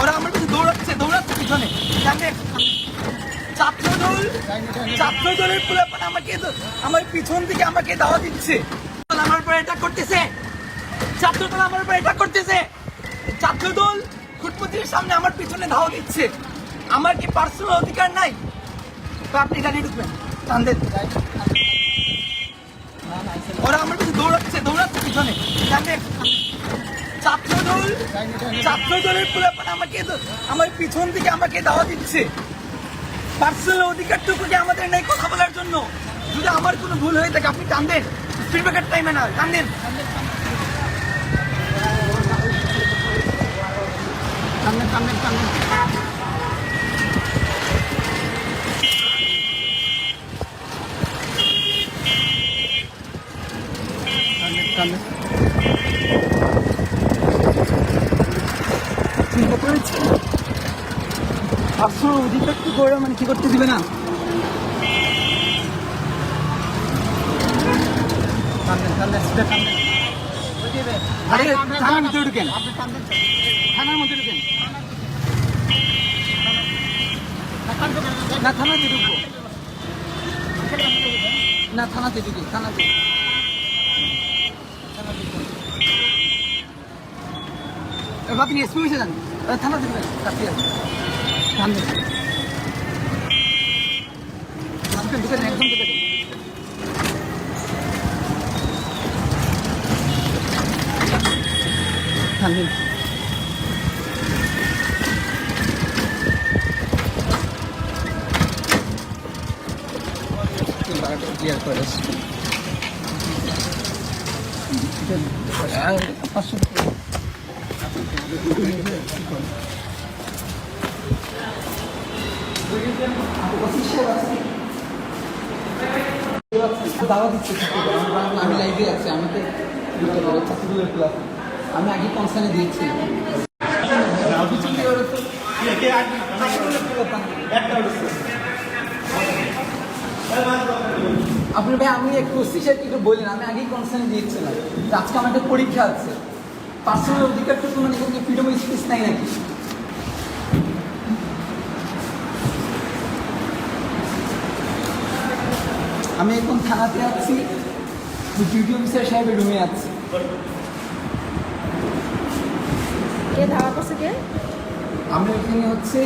ওরা আমার কাছে দৌড়াচ্ছে পিছনে। ছাত্রদলের পোলাপান আমার পিছন থেকে আমাকে দাওয়া দিচ্ছে, আমার উপরে অ্যাটাক করতেছে। ছাত্রদল আমার উপরে অ্যাটাক করতেছে। ছাত্রদল খুঁটমুটির সামনে আমার পিছনে ধাওয়া দিচ্ছে। আমার কি পার্সোনাল অধিকার নাই? তো আপনি গাড়ি ঢুকবেন, টান দেন। ওরা আমার কাছে দৌড়াচ্ছে পিছনে। ছাত্রদলের পোলাপান আমার পিছন থেকে আমাকে দাওয়া দিচ্ছে। পার্সোনাল অধিকারটুকু কি আমাদের নেই কথা বলার জন্য? যদি আমার কোনো ভুল হয়ে থাকে আপনি টান দেন, স্পিড ব্রেকার টাইমে না, টান দেন। চিন্তা করেছি পার্সোনাল অধিকারটুকু করে মানে কি করতে দিবে না? থানার মধ্যে ঢুকেন, থানার মধ্যে ঢুকেন। না থানাতে ঢুকবো না, থানাতে ঢুকি, থানাতে আপনি এসপি হয়েছে যান, থানাতে ঢুকেন, কাছে আছে সামনে ঢুকেন, একদম ঢুকে দেন। সামনে ক্লিয়ার করে দাওয়া দিচ্ছে। আমি লাইভে আছি, আমাকে আমি আগে কনসার্নে দিয়েছি। আপনি ভাই আমি একটু একটু বললেন, আমি আগেই কনসার্নে দিয়েছিলাম। আজকে আমার একটা পরীক্ষা আছে, পার্সোনাল অধিকারটুকু মানে ফ্রিডম অফ স্পিচ নাই নাকি? আমি এখন থানাতে আছি, ডিউটি অফিসার সাহেবের রুমে আছি। কে ধাওয়া করছে কে? আমরা এখানে হচ্ছে